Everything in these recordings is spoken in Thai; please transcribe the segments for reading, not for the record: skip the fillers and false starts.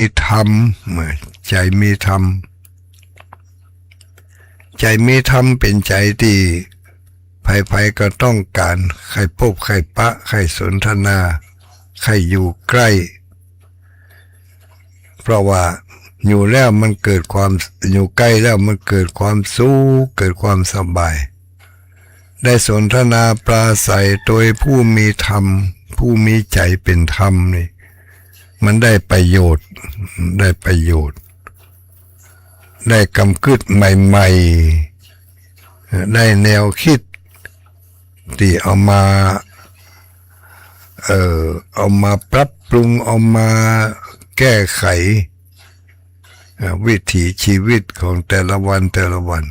มีธรรมใจมีธรรมใจมีธรรมเป็นใจที่ใครๆก็ต้องการใครพบใครปะใครสนทนาใครอยู่ใกล้เพราะว่าอยู่แล้วมันเกิดความอยู่ใกล้แล้วมันเกิดความสุขเกิดความสบายได้สนทนาปราศัยโดยผู้มีธรรมผู้มีใจเป็นธรรมนี่มันได้ประโยชน์ได้กำกึดใหม่ๆได้แนวคิดที่เอามาปรับปรุงเอามาแก้ไขวิถีชีวิตของแต่ละวัน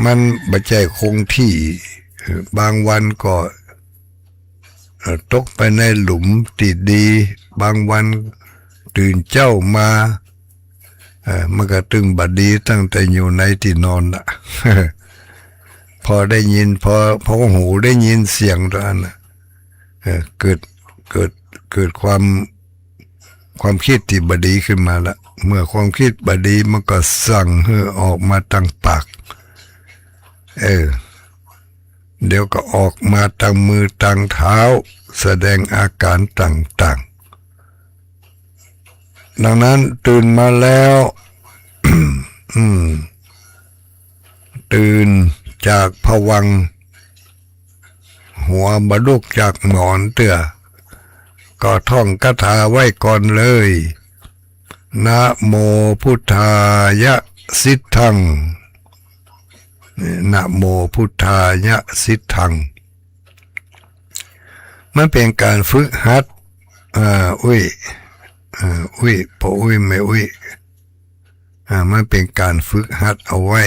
มันไม่ใช่คงที่บางวันก็ตกไปในหลุมติดดีบางวันตื่นเจ้ามามันก็ตึงบัดดีตั้งแต่อยู่ในที่นอนละพอได้ยินพอหูได้ยินเสียงตัวนั้นเกิดความคิดที่บดีขึ้นมาละเมื่อความคิดบดีมันก็สั่งให้ออกมาตั้งปากเดี๋ยวก็ออกมาตั้งมือตั้งเท้าแสดงอาการต่างๆดังนั้นตื่นมาแล้ว ตื่นจากภวังค์หัวบดุกจากหมอนเตื่อก็ท่องคาถาไว้ก่อนเลยนะโมพุทธายะสิทธังนะโมพุทธายะสิทธังมันเป็นการฝึกหัดพอไม่มันเป็นการฝึกหัดเอาไว้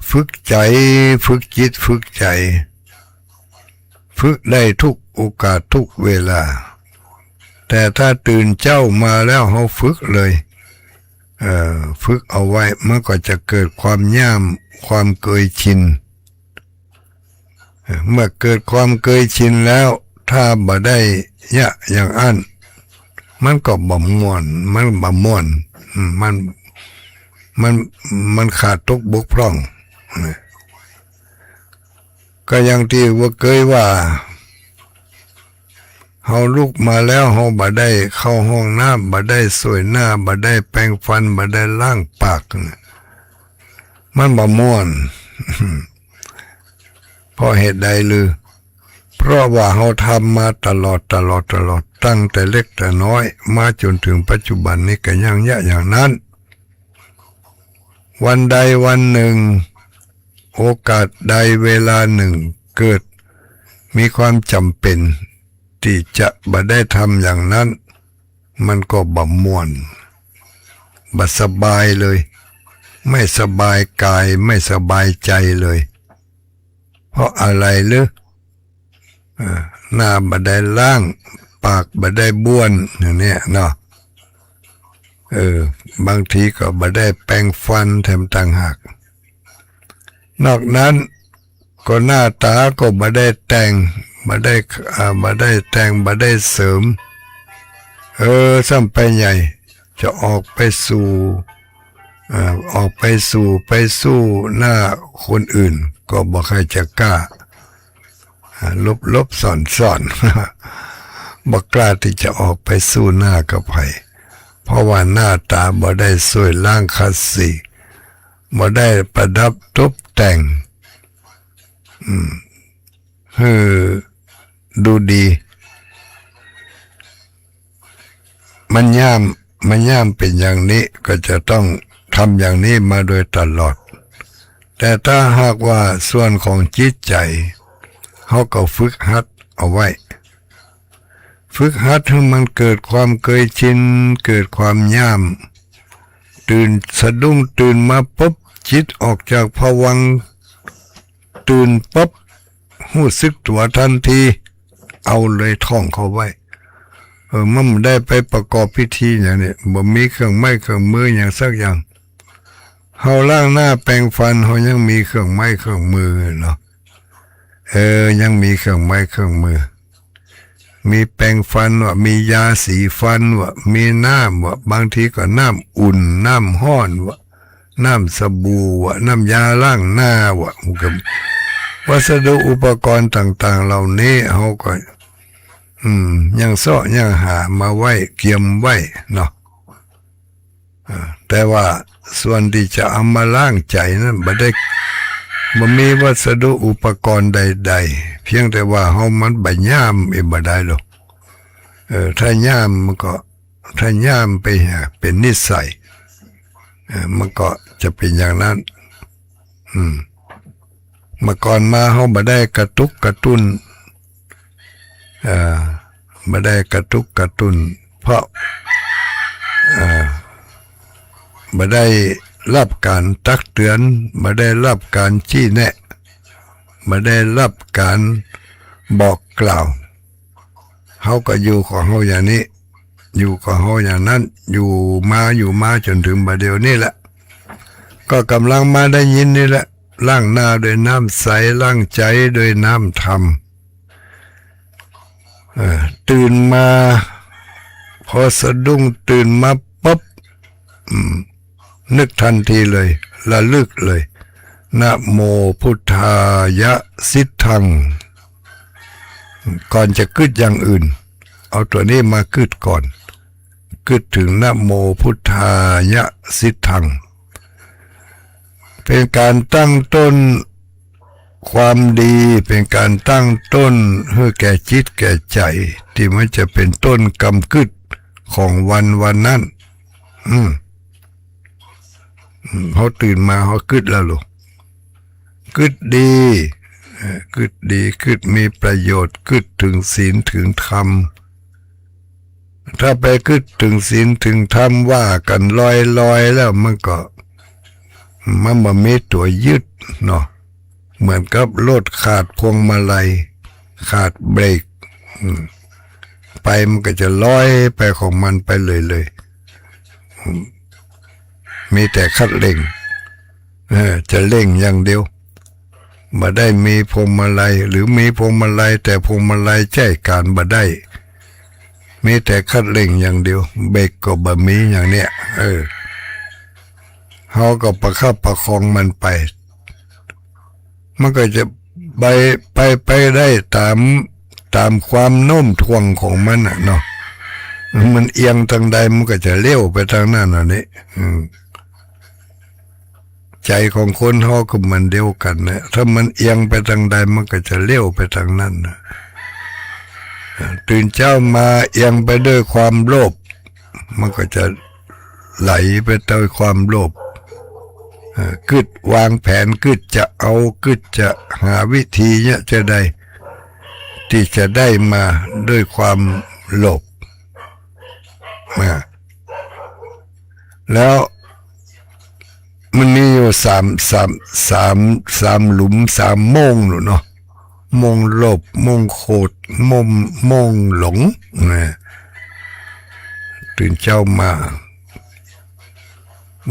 ฝึกใจฝึกจิตฝึกใจฝึกได้ทุกโอกาสทุกเวลาแต่ถ้าตื่นเจ้ามาแล้วเขาฝึกเลยฝึกเอาไว้มันก็จะเกิดความย่ามความเคยชินเมื่อเกิดความเคยชินแล้วถ้าบ่ได้ยะอย่างอันมันก็บ่ม่วนมันขาดทุกบกพร่องก็อย่างที่ว่าเคยว่าเฮาลุกมาแล้วเฮาบ่ได้เข้าห้องน้ำบ่ได้สวยหน้าบ่ได้แปรงฟันบ่ได้ล้างปากมันบ่ม่วนเพราะเหตุใดลือเพราะว่าเฮาทำมาตลอดตั้งแต่เล็กแต่น้อยมาจนถึงปัจจุบันนี้ก็ยังอย่างนั้นวันใดวันหนึ่งโอกาสใดเวลาหนึ่งเกิดมีความจำเป็นที่จะบ่ได้ทำอย่างนั้นมันก็บ่ม่วนบ่สบายเลยไม่สบายกายไม่สบายใจเลยเพราะอะไรหรือหน้าบ่ได้ล้างปากบ่ได้บ้วนอย่างนี้เนาะบางทีก็บ่ได้แปรงฟันแถมต่างหากนอกนั้นก็หน้าตาก็บ่ได้แต่งบ่ได้แต่งบ่ได้เสริมซ้ำไปใหญ่จะออกไปสู้หน้าคนอื่นก็บ่ใครจะกล้าลบซ่อนบ่กล้าที่จะออกไปสู้หน้ากับใครเพราะว่าหน้าตาบ่ได้สวยล่างคัดสีบ่ได้ประดับตกแต่งดูดีมันย่ามเป็นอย่างนี้ก็จะต้องทำอย่างนี้มาโดยตลอดแต่ถ้าหากว่าส่วนของจิตใจเขาก็ฝึกหัดเอาไว้ฝึกหัดให้มันเกิดความเคยชินเกิดความย่ามตื่นสะดุ้งตื่นมาปุ๊บจิตออกจากภวังค์ตื่นปุ๊บรู้สึกตัวทันทีเอาเลยท่องเข้าไว้มันไม่ได้ไปประกอบพิธีอย่างนี้บ่มีเครื่องไม้เครื่องมืออย่างสักอย่างเฮาล้างหน้าแปรงฟันเฮายังมีเครื่องไม้เครื่องมือเนาะยังมีเครื่องไม้เครื่องมือ มีแปรงฟันว่ามียาสีฟันว่ามีน้ำว่าบางทีก็น้ำอุ่นน้ำห้อนว่าน้ำสบู่ว่าน้ำยาล้างหน้าว่ากับวัสดุอุปกรณ์ต่างๆเหล่านี้เขาก็ยังซ่อยังหามาไว้เกียมไว้เนาะแต่ว่าส่วนที่จะเอามาล้างใจนั้นบ่มีวัสดุอุปกรณ์ใดๆเพียงแต่ว่าเฮามันบ่ย่ามบ่ได้หรอกถ้าย่ามมันก็ถ้าย่ามไปเป็นนิสัยมันก็จะเป็นอย่างนั้นเมื่อก่อนมาเฮาบ่ได้กระตุกกระตุ้นบ่ได้กระตุกกระตุ้นเพราะบ่ได้รับการตักเตือนบ่ได้รับการชี้แนะบ่ได้รับการบอกกล่าวเฮาก็อยู่ของเฮาอย่างนี้อยู่กับเฮาอย่างนั้นอยู่มาจนถึงบัดเดี๋ยวนี้แหละก็กำลังมาได้ยินนี่แหละล้างหน้าด้วยน้ำใสล้างใจด้วยน้ำธรรมตื่นมาพอสะดุ้งตื่นมาปุ๊บนึกทันทีเลยระลึกเลยนะโมพุทธายะสิทธังก่อนจะกึดอย่างอื่นเอาตัวนี้มากึดก่อนกึดถึงนะโมพุทธายะสิทธังเป็นการตั้งต้นความดีเป็นการตั้งต้นให้แก่จิตแก่ใจที่มันจะเป็นต้นกำกึดของวันนั้นเขาตื่นมาเขากึดแล้วลูกกึดดีกึดมีประโยชน์กึดถึงศีลถึงธรรมถ้าไปกึดถึงศีลถึงธรรมว่ากันลอยแล้วมันมีตัวยึดเนาะเหมือนกับรถขาดพวงมาลัยขาดเบรกไปมันก็จะลอยไปของมันไปเลยมีแต่คัดเร่งจะเร่งอย่างเดียวบ่ได้มีพวงมาลัยหรือมีพวงมาลัยแต่พวงมาลัยใช้การบ่ได้มีแต่คัดเร่งอย่างเดียวเบรกก็บ่มีอย่างเนี้ยเฮาก็ประคับประคองมันไปมันก็จะไปได้ตามความโน้มถ่วงของมันน่ะเนาะมันเอียงทางใดมันก็จะเลี้ยวไปทางนั้นน่ะนี่ใจของคนเฮาก็มันเดียวกันนะถ้ามันเอียงไปทางใดมันก็จะเลี้ยวไปทางนั้นนะตื่นเช้ามาเอียงไปด้วยความโลภมันก็จะไหลไปด้วยความโลภกึดวางแผนกึดจะเอากึดจะหาวิธีเนี่ยจะได้ที่จะได้มาด้วยความโลภแล้วมันมีอยู่สามหลุม3โมงเนาะโมงโลภโมงโคตรโมงหลงตื่นเช้ามา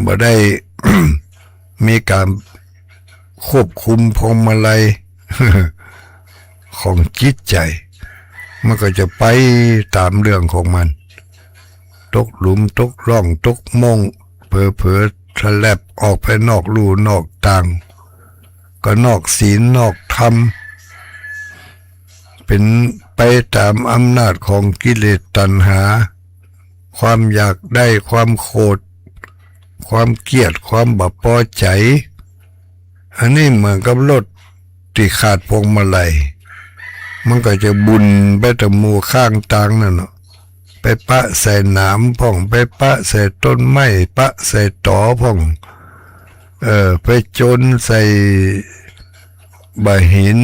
บ่ได้ มีการควบคุมพวงมาลัย ของจิตใจมันก็จะไปตามเรื่องของมันตกหลุมตกร่องตกมงเผลอทะแลบออกไปนอกรูนอกทางก็นอกศีลนอกธรรมเป็นไปตามอำนาจของกิเลสตัณหาความอยากได้ความโกรธความเกลียดความบ่พอใจอันนี้เหมือนกับรถที่ขาดพวงมาลัยมันก็จะบุญไปตะมูข้างทางนั่นเนาะไปปะใส่หนามพ่องไปปะใส่ต้นไม้ปะใส่ตอพ่องไปจนใส่ใบหิน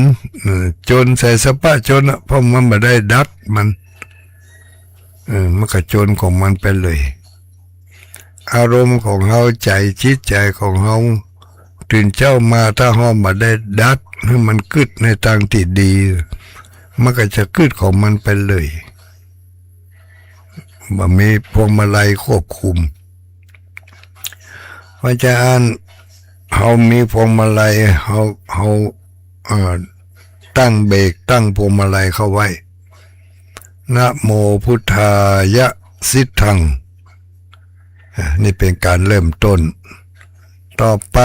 จนใส่สปะจนเพราะมันไม่ได้ดัดมันก็จนของมันไปเลยอารมณ์ของเฮาใจจิตใจของเฮาตื่นเช้ามาถ้าเฮามาได้ดัดให้มันกึดในทางที่ดีมันก็จะกึดของมันไปเลยบ่มีพวงมาลัยควบคุมว่าจะอ่านเฮามีพวงมาลัยเฮาตั้งเบรกตั้งพวงมาลัยเข้าไว้ นะโมพุทธายะสิทธังนี่เป็นการเริ่มต้นต่อไป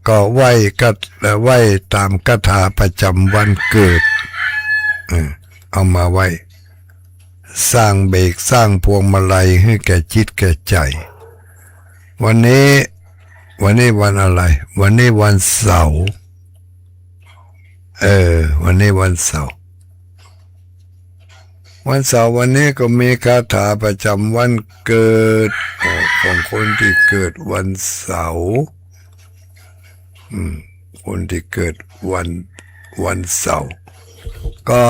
ก็ไหว้ตามคาถาประจำวันเกิดเอามาไหว้สร้างเบกสร้างพวงมาลัยให้แก่จิตแก่ใจวันนี้วันอะไรวันนี้วันเสาร์วันนี้วันเสาร์วันนี้ก็มีคาถาประจำวันเกิดของคนที่เกิดวันเสาร์คนที่เกิดวันเสาร์ก็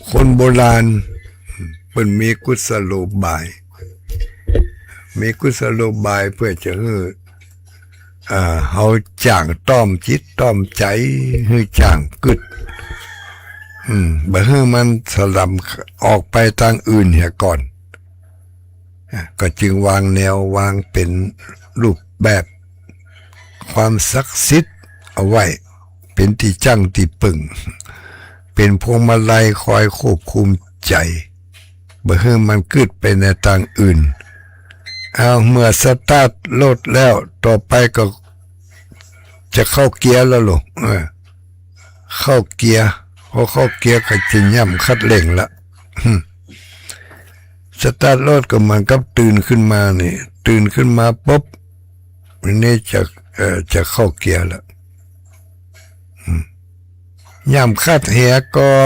คนโบราณเป็นมีกุศโลบายเพื่อจะให้เขาจ้างต้อมจิตต้อมใจให้จ้างกึดบ่ให้มันสลับออกไปทางอื่นเหียก่อนก็จึงวางแนววางเป็นรูปแบบความศักดิ์สิทธิ์เอาไว้เป็นที่จั่งที่ปึ่งเป็นพวงมาลัยคอยควบคุมใจบ่ให้มันกึดไปในทางอื่นเมื่อสตาร์ทรถแล้วต่อไปก็จะเข้าเกียร์แล้วลูกเข้าเกียร์พอเข้าเกียร์ก็จะย่ำคัดเร่งละสตาร์ทรถก็มันก็ตื่นขึ้นมาปุ๊บนี่จะเข้าเกียร์แล้วย่ำคัดแหก่อ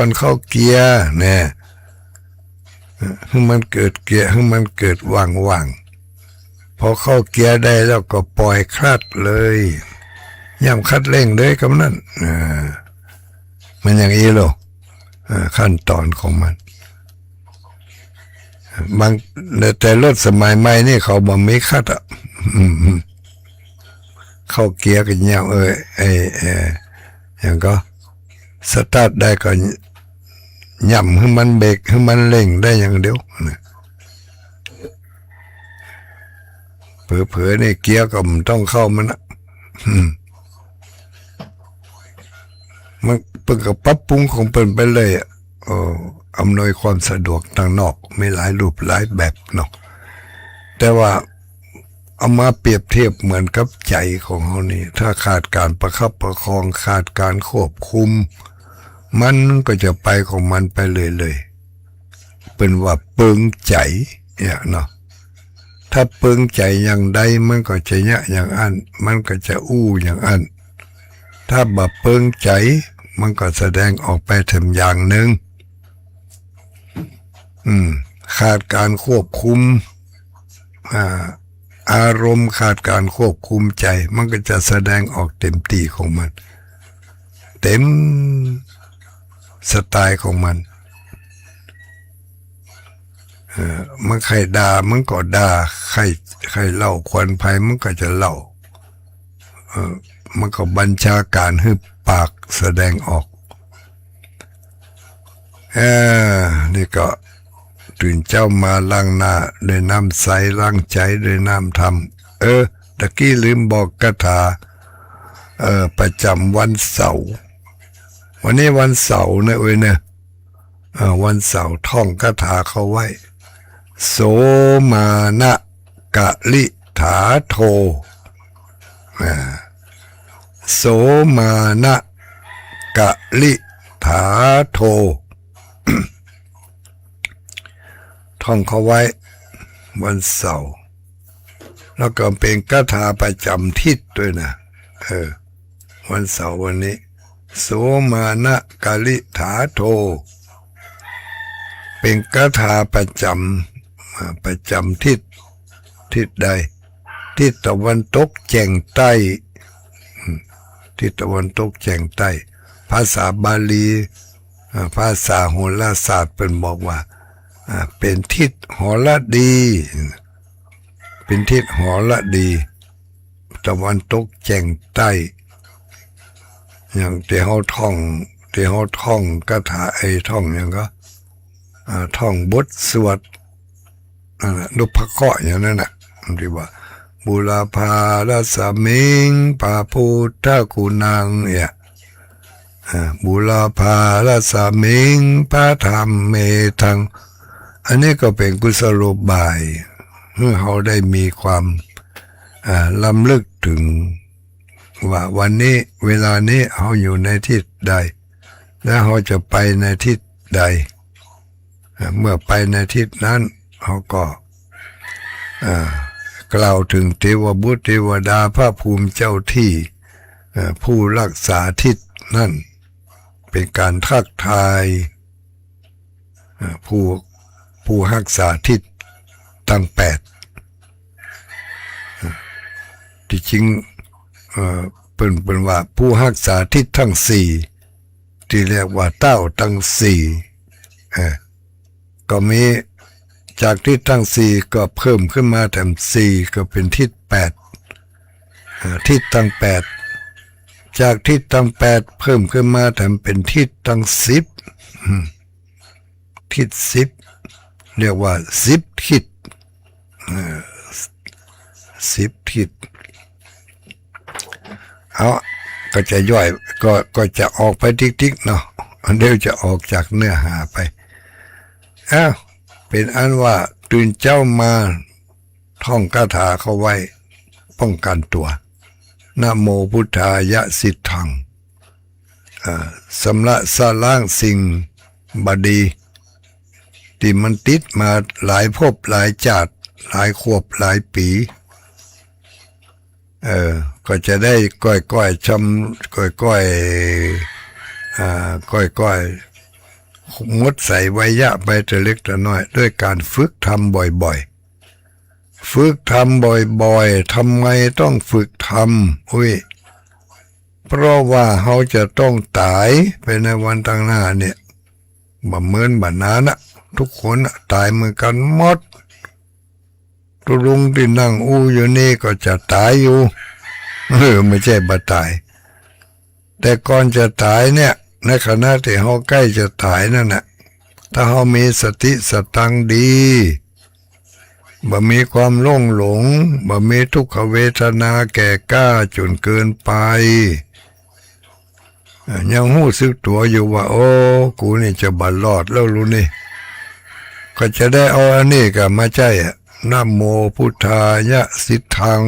นเข้าเกียร์เนี่ยให้มันเกิดเกียร์ให้มันเกิดว่างพอเข้าเกียร์ได้แล้วก็ปล่อยคลัดเลยย่ำคัดเร่งเลยกับนั่นมันอย่างนี้หรอขั้นตอนของมันบางแต่รถสมัยใหม่นี่เขาบอกไม่คัดเข้าเกียร์กันย่ำอย่างก็สตาร์ทได้ก็ย่ำให้มันเบรกให้มันเร่งได้อย่างเดียวเผลอๆนี่เกียร์ก็มันต้องเข้ามันมันเปิดกับปรับปรุงของเปิ่นไปเลยอำนวยความสะดวกทางนอกไม่หลายรูปหลายแบบเนาะแต่ว่าเอามาเปรียบเทียบเหมือนกับใจของเขานี่ถ้าขาดการประคับประคองขาดการควบคุมมันก็จะไปของมันไปเลยเป็นว่าเปิงใจเนี่ยเนาะถ้าเปิงใจอย่างใดมันก็จะเนี้ยอย่างอันมันก็จะอู้อย่างอันถ้าบ่เปิงใจมันก็แสดงออกไปทำอย่างหนึ่งขาดการควบคุมอารมณ์ขาดการควบคุมใจมันก็จะแสดงออกเต็มที่ของมันเต็มสไตล์ของมันมันใครด่ามันก็ด่าใครเล่าควันภัยมันก็จะเล่ามันก็บัญชาการให้ปากแสดงออกนี่ก็ตื่นเจ้ามาล้างหน้าด้วยน้ำใสล้างใจด้วยน้ำธรรมตะกี้ลืมบอกคาถาประจำวันเสาร์วันนี้วันเสาร์นะเนี่ยวันเสาร์ท่องคาถาเขาไว้โสมานะกะลิถาโทโสมานะกะลิถาโท ท่องเขาไว้วันเสาร์แล้วก็เป็นคาถาประจำทิศด้วยนะวันเสาร์วันนี้โสมานะกะลิถาโทเป็นคาถาประจำทิศใดทิศตะวันตกแจ่งใต้ทิศตะวันตกแจ่งใต้ภาษาบาลีภาษาโหราศาสตร์เป็นบอกว่าเป็นทิศหรดีเป็นทิศหรดีตะวันตกแจ่งใต้อย่างที่เขาท่องคาถาท่องอย่างก็ท่องบทสวดนุพเคราะห์อย่างนั้นน่ะที่ว่าบุรพาราสมิงปาพุทธกุนังเนี่ย บุรพาราสมิงพระธรรมเมทังอันนี้ก็เป็นกุศโลบายเมื่อเขาได้มีความลำลึกถึงว่าวันนี้เวลานี้เขาอยู่ในทิศใดและเขาจะไปในทิศใดเมื่อไปในทิศนั้นเขาก็กล่าวถึงเทวบุตรเทวดาพระภูมิเจ้าที่ผู้รักษาทิศนั่นเป็นการทักทายผู้รักษาทิศทั้ง8ที่จริงเป็นว่าผู้รักษาทิศทั้ง4ที่เรียกว่าเต้าทั้ง4ก็มีจากทิศทั้ง4ก็เพิ่มขึ้นมาแถม4ก็เป็นทิศ8ทิศทั้ง8จากทิศทั้ง8เพิ่มขึ้นมาแถมเป็นทิศทั้ง10ทิศ10เรียกว่า10ทิศ10ทิศเอาก็จะย่อยก็จะออกไปทิกๆเนาะเดี๋ยวจะออกจากเนื้อหาไปเป็นอันว่าตื่นเจ้ามาท่องคาถาเข้าไว้ป้องกันตัวนะโมพุทธายะสิทธังสำละสล้างสิ่งบดีที่มันติดมาหลายภพหลายชาติหลายขวบหลายปีก็จะได้ก้อยๆชำก้อยงดใส่ไวยะไปแต่เล็กแต่น้อยด้วยการฝึกทำบ่อยๆฝึกทำบ่อยๆทำไมต้องฝึกทำเพราะว่าเขาจะต้องตายไปในวันต่างหน้าเนี่ยบ่เหมือนบ่นานทุกคนตายเหมือนกันหมดตุลุงที่นั่งอยู่นี่ก็จะตายอยู่ไม่ใช่บ่ตายแต่ก่อนจะตายเนี่ยในขณะที่เขาใกล้จะตายนั่นน่ะถ้าเขามีสติสตังดีบ่มีความหลงบ่มีทุกขเวทนาแก่กล้าจนเกินไปยังหู้สึกตัวอยู่ว่าโอ้กูนี่จะบัดรอดแล้วรู้นี่ก็จะได้เอาอันนี้กับมาใจนะโมพุทธายะสิทธัง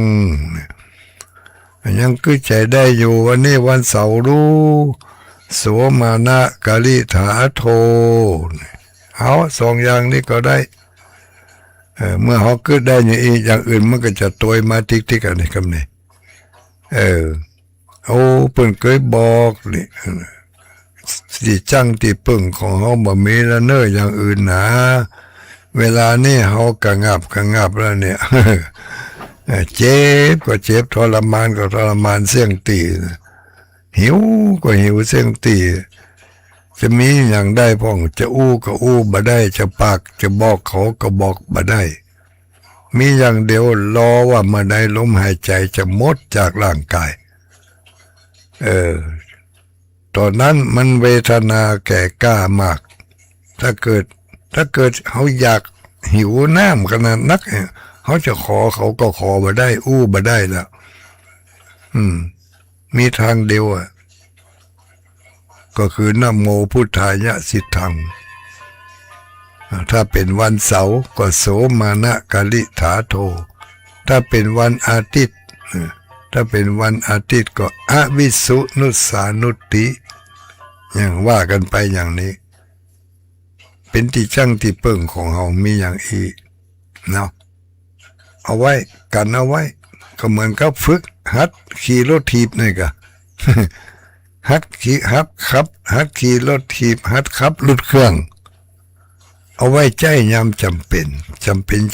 ยังคือใจได้อยู่วันนี้วันเสาร์รู้โสมานะกาลิถาโทเอา2อย่างนี้ก็ได้เมื่อเขาคิดได้อย่างอื่นมันก็จะตัวมาทิกๆกันนี่คำนี้โอ้เพิ่นเคยบอกนี่สิจังที่ปึ่งของเขาบ่มีแล้วเน้ออย่างอื่นนะเวลานี้เขากระงับแล้วเนี่ยเจ็บก็เจ็บทรมานก็ทรมานเสี่ยงตีหิวก็หิวเสี่ยงตีจะมีอย่างได้พ่องจะก็บ่ได้จะปากจะบอกเขาก็บอกบ่ได้มีอย่างเดียวรอว่าเมื่อใดลมหายใจจะหมดจากร่างกายตอนนั้นมันเวทนาแก่กล้ามากถ้าเกิดเขาอยากหิวน้ำขนาดนักเขาจะขอเขาก็ขอบ่ได้บ่ได้แล้วมีทางเดียวก็คือนะโมพุทธายะสิทธังถ้าเป็นวันเสาร์ก็โสมานะกาลิถาโทถ้าเป็นวันอาทิตย์ก็อวิสุนุสานุตติอย่างว่ากันไปอย่างนี้เป็นที่จังที่เปิ่งของเรามีอย่างอีเนาะเอาไว้กันเอาไว้ก็เหมือนกับฝึกหัดขี่รถถีบนี่ก็หัดขี่รถถีบหัดขับรถเครื่องเอาไว้ใจยามจำเป็น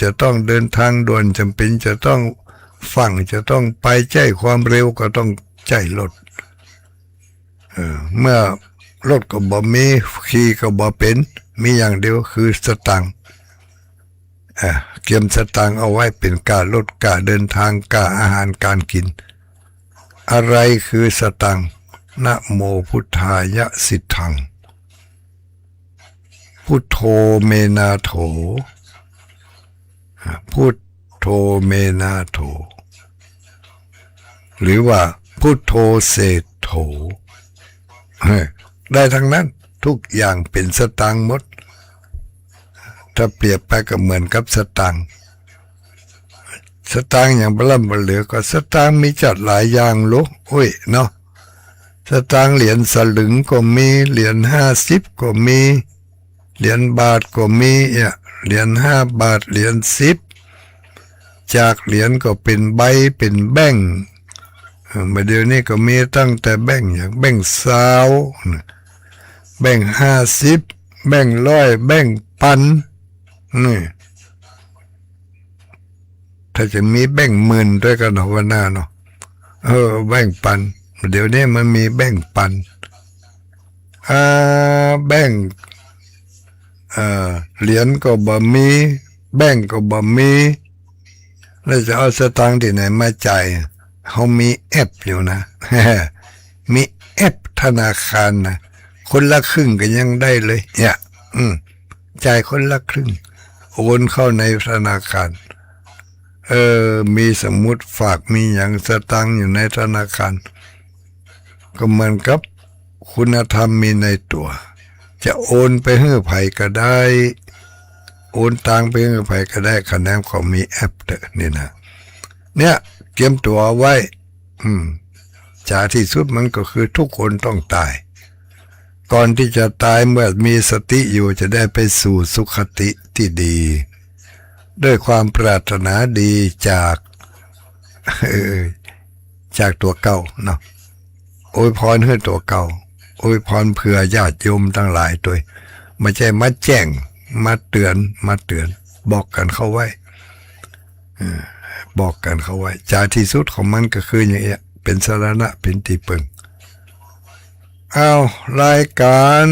จะต้องเดินทางด่วนจำเป็นจะต้องฟังจะต้องไปใจความเร็วก็ต้องใจรถเมื่อรถก็บ่มีขี่ก็บ่เป็นมีอย่างเดียวคือสตังค์เก็บสตังค์เอาไว้เป็นการลดการเดินทางการอาหารการกินอะไรคือสตังค์นะโมพุทธายะสิทธังพุทโธเมนาโถพุทโธเมนาโถหรือว่าพุทโธเศธโถ ได้ทั้งนั้นทุกอย่างเป็นสตางค์หมดถ้าเปรียบไปก็เหมือนกับสตางค์อย่างบล่ำบเหลือก็สตางค์มีจัดหลายอย่างลูกอุ้ยเนาะสตางค์เหรียญสลึงก็มีเหรียญ50ก็มีเหรียญบาทก็มีเหรียญ5 บาทเหรียญ10จากเหรียญก็เป็นใบเป็นแบงค์มาเดี๋ยวนี้ก็มีตั้งแต่แบงค์อย่างแบงค์20แบงค์50แบงค์100แบงค์พันนี่ถ้าจะมีแบงค์หมื่นด้วยกันหัวหน้าเนาะแบงค์พันเดี๋ยวนี้มันมีแบงค์พันแบงค์เหรียญก็บ่มีแบงค์ก็บ่มีแล้วจะเอาสตางค์ที่ไหนมาจ่ายเขามีแอปอยู่นะ มีแอปธนาคารนะคนละครึ่งก็ยังได้เลยเนี่ยจ่ายคนละครึ่งโอนเข้าในธนาคารมีสมุดฝากมีอย่างสตางค์อยู่ในธนาคารก็เหมือนกับคุณธรรมมีในตัวจะโอนไปให้ไผก็ได้โอนตังไปให้ไผก็ได้คะแนนเขามีแอปนี่นะเนี่ยเตรียมตัวไว้จ่าที่สุดมันก็คือทุกคนต้องตายก่อนที่จะตายเมื่อมีสติอยู่จะได้ไปสู่สุขติที่ดีด้วยความปรารถนาดีจากตัวเก่าเนาะอวยพรให้ตัวเก่าอวยพรเผื่อญาติโยมทั้งหลายตัวไม่ใช่มาแจ้งมาเตือนบอกกันเข้าไว้บอกกันเข้าไว้จ่าที่สุดของมันก็คืออย่างเงี้ยเป็นสรณะเป็นที่พึ่งรายการ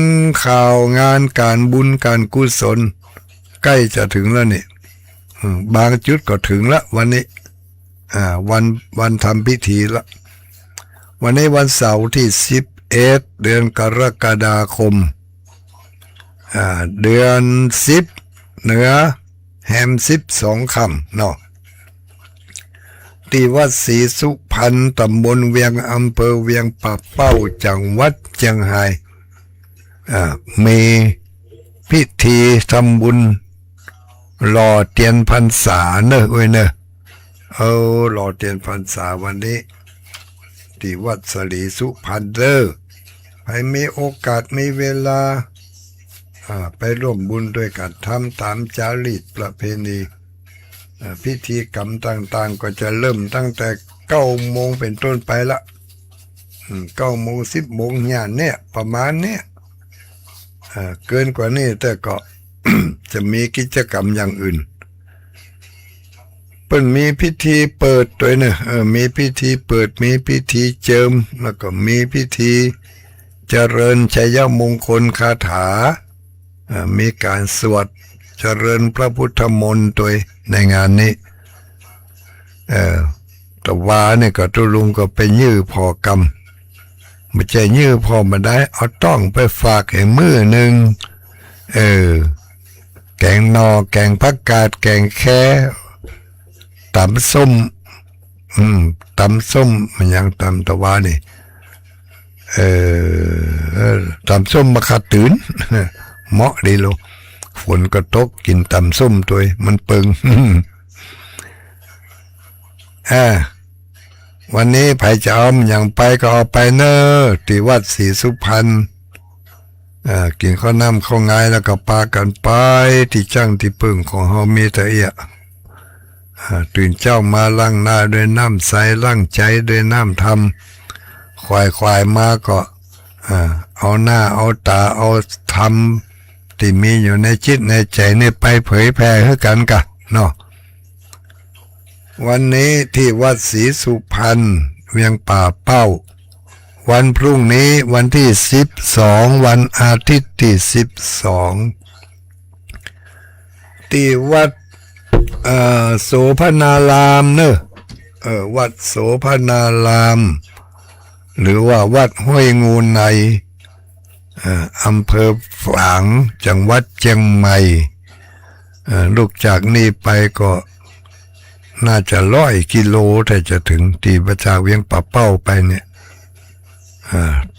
ข่าวงานการบุญการกุศลใกล้จะถึงแล้วนี่บางจุดก็ถึงละวันนี้วันทำพิธีละวันนี้วันเสาร์ที่11เดือนกรกฎาคมเดือน10เหนือแฮม12ค่ำเนาะที่วัดศรีสุพรรณตำบลเวียงอำเภอเวียงป่าเป้าจังหวัดเชียงรายมีพิธีทำบุญหล่อเทียนพรรษาเนอะหล่อเทียนพรรษาวันนี้ที่วัดศรีสุพรรณให้มีโอกาสมีเวลาไปร่วมบุญด้วยกันทำตามจารีตประเพณีพิธีกรรมต่างๆก็จะเริ่มตั้งแต่9 โมงเป็นต้นไปละ9 โมง10 โมงเนี่ยประมาณเนี่ยเกินกว่านี้แต่ก็ จะมีกิจกรรมอย่างอื่นเปิ้นมีพิธีเปิดด้วยนะมีพิธีเปิดมีพิธีเจิมแล้วก็มีพิธีเจริญชัยมงคลคาถามีการสวดเจริญพระพุทธมนต์ตัวในงานนี้แต่ว่าเนี่ยก็ตุลุงก็ไปยื้อพอกรรมไม่ใช่ยื้อพอมาได้เอาต้องไปฝากให้มือหนึ่งแกงนอแกงผักกาดแกงแค่ตำส้มมันยังตำตะวานี่ตำส้มมะขามตื่นเหมาะดีโลฝนก็ตกกินตำส้มตัวมันเปิงวันนี้ไผจะเอาอย่างไปก็เอาไปเนอะที่วัดศรีสุพรรณกินข้าวน้ำข้าวงายแล้วก็พากันไปที่จ้างที่พึ่งของเฮามีแต่ตื่นเจ้ามาล้างหน้าด้วยน้ำใสล้างใจด้วยน้ำธรรมควายมาก็เอาหน้าเอาตาเอาธรรมที่มีอยู่ในจิตในใจนี่ไปเผยแผ่ให้กันกะเนาะวันนี้ที่วัดศรีสุพรรณเวียงป่าเป้าวันพรุ่งนี้วันที่12วันอาทิตย์ที่12ที่วัดโสภณารามเนอะวัดโสภณารามหรือว่าวัดห้วยงูในอำเภอฝางจังหวัดเชียงใหม่ลูกจากนี้ไปก็น่าจะ100 กิโลถ้าจะถึงที่ประชาเวียงป่าเป้าไปเนี่ย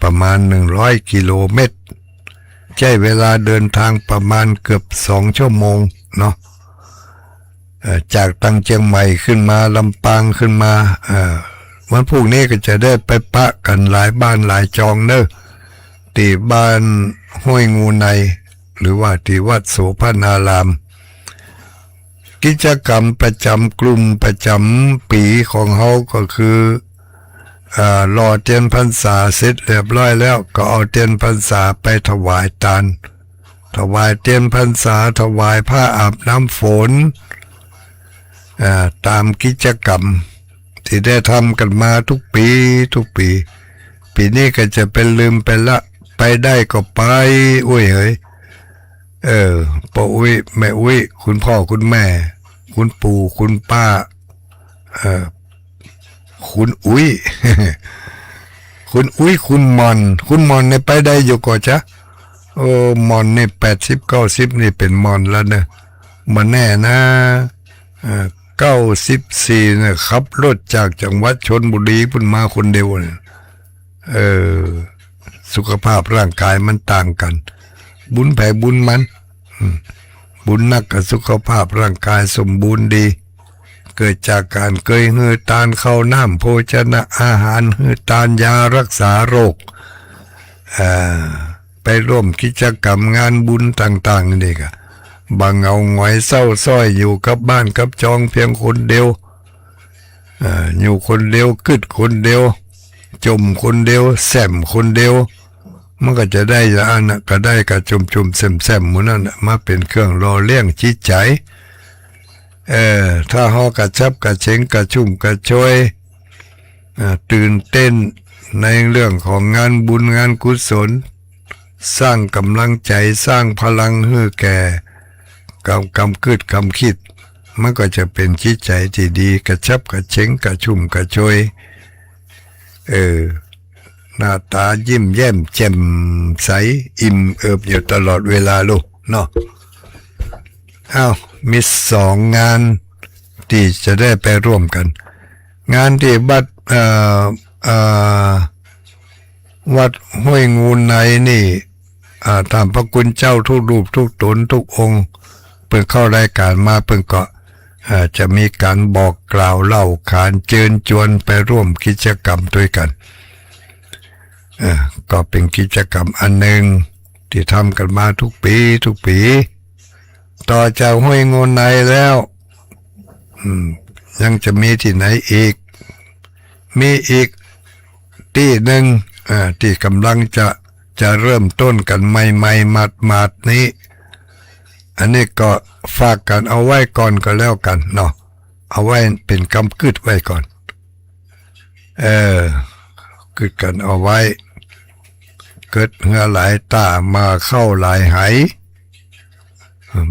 ประมาณ100กิโลเมตรใช้เวลาเดินทางประมาณเกือบ2ชั่วโมงเนาะจากตั้งเชียงใหม่ขึ้นมาลำปางขึ้นมาวันพรุ่งนี้ก็จะได้ไปปะกันหลายบ้านหลายจองเนอะที่บ้านห้วยงูในหรือว่าที่วัดโสภณารามกิจกรรมประจำกลุ่มประจำปีของเขาก็คือรอเทียนพรรษาเสร็จเรียบร้อยแล้วก็เอาเทียนพรรษาไปถวายทานถวายเทียนพรรษาถวายผ้าอาบน้ำฝนตามกิจกรรมที่ได้ทำกันมาทุกปีปีนี้ก็จะเป็นลืมไปละไปได้ก็ไปอุ้ยเฮ้ยพ่ออุ้ยแม่อุ้ยคุณพ่อคุณแม่คุณปู่คุณป้าคุณอุ้ย คุณอุ้ยคุณมอนเนี่ยไปได้อยู่ก่อนจ้ะโอ้มอนนี่80-90นี่เป็นมอนแล้วเนอะมาแน่นะ94เนี่ยขับรถจากจังหวัดชลบุรีพุ่นมาคนเดียวเนี่ยสุขภาพร่างกายมันต่างกันบุญแผ่บุญมันบุญนักกับสุขภาพร่างกายสมบูรณ์ดีเกิดจากการเคยหือตานเข้าน้ำโภชนะอาหารหือตานยารักษาโรคไปร่วมกิจกรรมงานบุญต่างๆนี่ก็บางเอาหงอยเศร้าส้อยอยู่กับบ้านกับจองเพียงคนเดียวอยู่คนเดียวกึดคนเดียวจมคนเดียวแซมคนเดียวมันก็จะได้ละอันก็ได้กับจมแซมหมู่นั่นมาเป็นเครื่องรอเลี้ยงจิตใจถ้าเฮากระชับกระเฉงกระชุ่มกระชวยตื่นเต้นในเรื่องของงานบุญงานกุศลสร้างกำลังใจสร้างพลังให้แก่กำคิดมันก็จะเป็นจิตใจที่ดีกระชับกระเฉงกระชุ่มกระชวยหน้าตายิ้มแย้มแจ่มใสอิ่มเอิบอยู่ตลอดเวลาลูกเนาะมี2งานที่จะได้ไปร่วมกันงานที่วัดห้วยงูในนี่ตามพระคุณเจ้าทุกรูปทุกตนทุกองค์เพิ่งเข้ารายการมาเพิ่งก็จะมีการบอกกล่าวเล่าขานเชิญชวนไปร่วมกิจกรรมด้วยกันก็เป็นกิจกรรมอันหนึ่งที่ทำกันมาทุกปีต่อจากห้วยงูในแล้วยังจะมีที่ไหนอีกมีอีกที่หนึ่งที่กำลังจะเริ่มต้นกันใหม่ๆมาดนี้อันนี้ก็ฝากกันเอาไว้ก่อนก็แล้วกันเนาะเอาไว้เป็นกำกึดไว้ก่อนกึดกันเอาไว้เกิดเหือหลายตามาเข้าหลายไห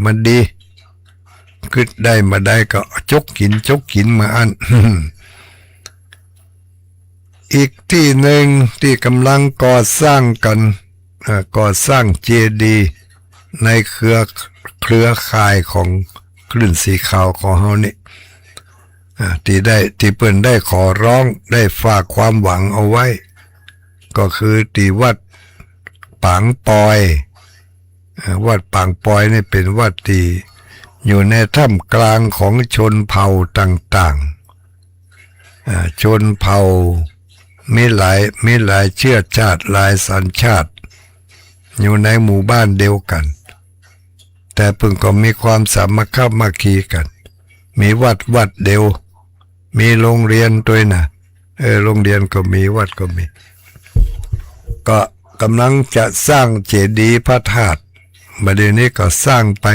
มันดีกึดได้มาได้ก็จกกินมาอัน อีกที่หนึ่งที่กำลังก่อสร้างกันก่อสร้างเจดีย์ในเครือข่ายของคลื่นสีขาวของเฮานี่ที่เปิ้นได้ขอร้องได้ฝากความหวังเอาไว้ก็คือที่วัดปางปอยวัดปางปอยนี่เป็นวัดที่อยู่ในท่ามกลางของชนเผ่าต่างๆชนเผ่ามีหลายเชื้อชาติหลายสัญชาติอยู่ในหมู่บ้านเดียวกันแต่เพิ่งก็มีความสามัคคีกันมีวัดเดียวมีโรงเรียนด้วยนะโรงเรียนก็มีวัดก็มีก็กำลังจะสร้างเจดีย์พระธาตุบัดนี้ก็สร้างไป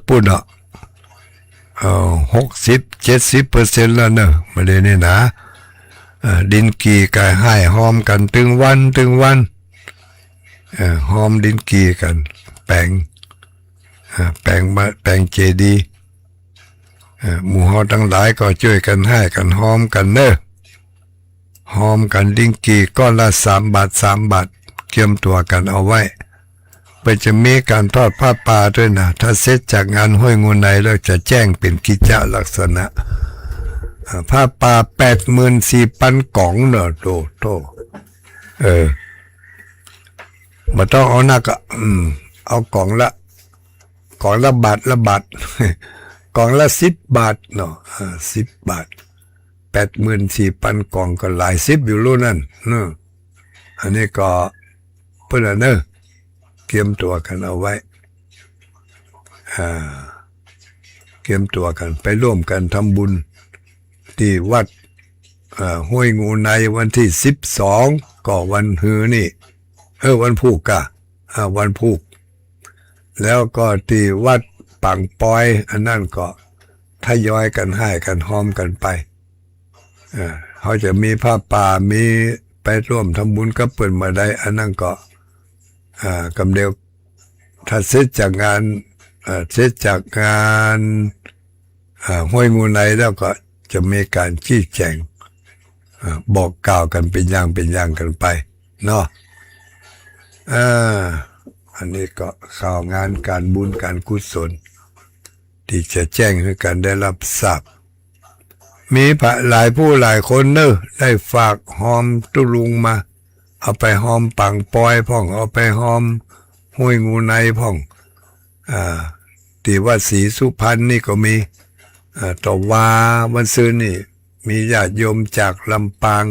ปุ่น60-70%แล้วเนอะบัดนี้นะดินกีก็ให้หอมกันถึงวันหอมดินกีกันแปลงเจดีย์หมู่เฮาทั้งหลายก็ช่วยกันให้กันหอมกันเนอะหอมกันดินกีก้อนละ3 บาทเกี่ยมตัวกันเอาไว้ไปจะมีการทอดผ้าป่าด้วยนะถ้าเสร็จจากงานห้วยงูในแล้วจะแจ้งเป็นกิจลักษณะ ผ้าป่า84,000กล่องเนอะโตมาต้องเอานักเอากล่องละบาทกล่องละ10 บาทเนาะ10 บาท84,000กล่องก็หลาย10อยู่รู้นั่นเนอะอันนี้ก็เพื่อนเนอะเตรียมตัวกันเอาไว้เตรียมตัวกันไปร่วมกันทำบุญที่วัดห้วยงูในวันที่12ก็วันฮือนี่วันพุกวันพุกแล้วก็ที่วัดปังปอยอันนั้นก็ทยอยกันให้กันหอมกันไปเขาจะมีผ้าป่ามีไปร่วมทำบุญกับเปิ่นมาได้อันนั้นก็กำเดียวถ้าเสร็จจากงานห้วยงูในแล้วก็จะมีการชี้แจงบอกกล่าวกันเป็นอย่างกันไปเนาะอันนี้ก็ข่าวงานการบุญการกุศลที่จะแจ้งให้กันได้รับทราบมีหลายผู้หลายคนเนอะได้ฝากหอมตุลุงมาเอาไปหอมปังปอยพ่องเอาไปหอมห้วยงูในพ่องที่ว่าศรีสุพรรณนี่ก็มีต่อว่าวันซื้อนี่มีญาติโยมจากลำปาง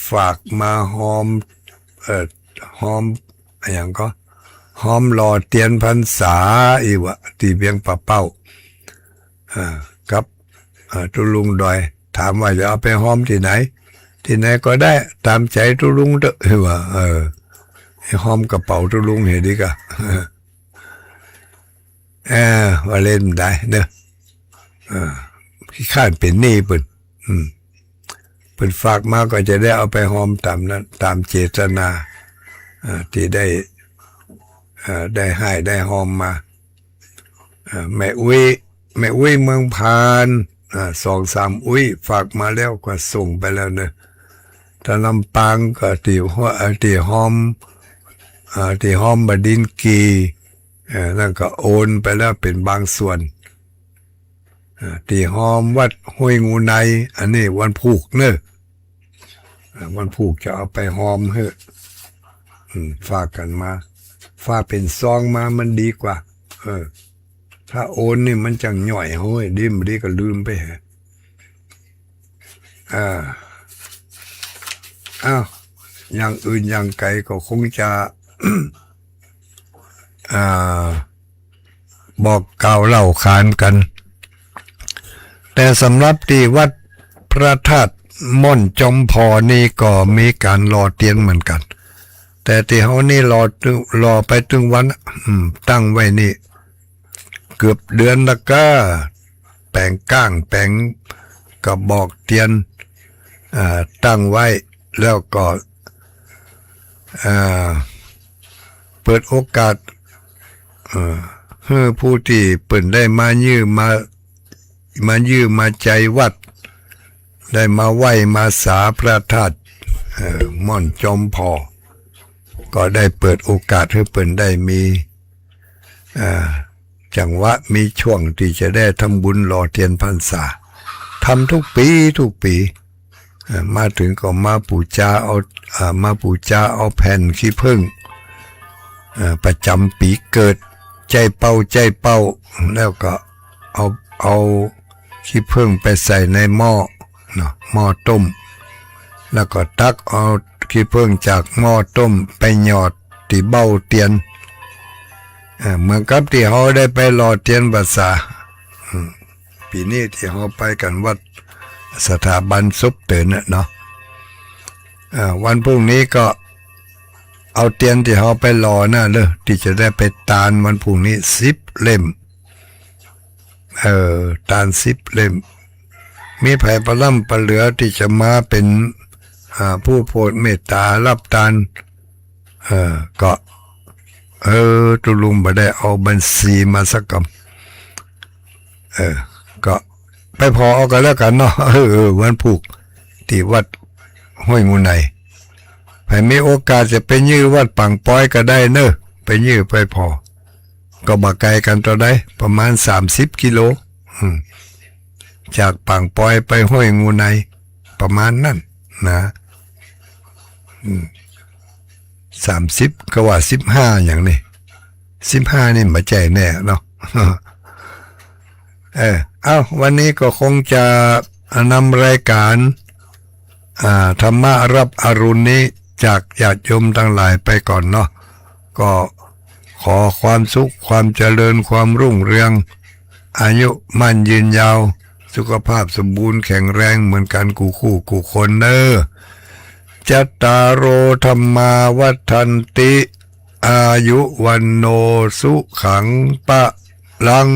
ฝากมาหอมอย่างก็หอมหล่อเตียนพรรษาอีวะที่เบียงปะเป้ากับตุลุงดอยถามว่าจะเอาไปหอมที่ไหนก็ได้ตามใจตุลุงเด้อว่าหอมกระเป๋าตุลุงเห็นดีกะว่าเล่นได้เนอะขี้ข้านเป็นหนี้เปิ่นฝากมาก็จะได้เอาไปหอมตามนั้นตามเจตนาที่ได้ให้ได้หอมมาแม่อุ้ยเมืองพาน2-3อุ้ยฝากมาแล้วก็ส่งไปแล้วเนอะถ้าลำปางก็ที่หอมบดินกีนั่นก็โอนไปแล้วเป็นบางส่วนที่หอมวัดห้วยงูในอันนี้วันผูกเนอะวันผูกจะเอาไปหอมเถอะฝากกันมาฝากเป็นซองมามันดีกว่าถ้าโอนนี่มันจังหน่อยโห้ยดีก็ลืมไปฮะอย่างอื่นอย่างไกลก็คงจะ บอกกล่าวเล่าขานกันแต่สำหรับที่วัดพระธาตุม่อนจอมพอนี่ก็มีการรอเตียนเหมือนกันแต่ที่เขานี่รอไปถึงวันตั้งไว้นี่เกือบเดือนละก็แปลงก้างแปลงกระบอกเตียนตั้งไว้แล้วก็เปิดโอกาสให้ผู้ที่เปิ่นได้มายื้อมาใจวัดได้มาไหว้มาสาพระธาตุม่อนจอมพอก็ได้เปิดโอกาสให้เปิ่นได้มีจังหวะมีช่วงที่จะได้ทำบุญหล่อเทียนพรรษาทำทุกปีมาถึงก็มาปูจาเอาแผ่นขี้ผึ้งประจำปีเกิดใจเป้าแล้วก็เอาขี้ผึ้งไปใส่ในหม้อต้มแล้วก็ตักเอาขี้ผึ้งจากหม้อต้มไปหยอดที่เบ้าเตียนเหมือนกับที่เขาได้ไปหล่อเทียนภาษาปีนี้ที่เขาไปกันวัดสถาบันซุปเตือนเนาะวันพรุ่งนี้ก็เอาเตียนที่เขาไปหล่อน่ะเลยที่จะได้ไปตานวันพรุ่งนี้10 เล่มตาน10 เล่มมีไผ่ประล่ำประเหลือที่จะมาเป็นผู้โปรดเมตตารับตานก็ตุลุงบ่ได้เอาบัญชีมาสักกำก็ไปพอเอากันแล้วกันเนาะวันผูกที่วัดห้วยงูในใครมีโอกาสจะไปยื้อวัดปังป้อยก็ได้เนอะไปยื้อไปพอก็บ่ไกลกันตัวได้ประมาณ30 กิโล จากป่างปอยไปห้วยงูในประมาณนั้นนะ30ก็ว่า15อย่างนี้15นี่มาใจแน่เนาะ วันนี้ก็คงจะนำรายการธรรมะรับอรุณนี้จากญาติโยมทั้งหลายไปก่อนเนาะก็ขอความสุขความเจริญความรุ่งเรืองอายุมั่นยืนยาวสุขภาพสมบูรณ์แข็งแรงเหมือนกันกูคู่กูคนเนอจัตตารโอธรรมาวัฏันติอายุวันโนสุขังปะลัง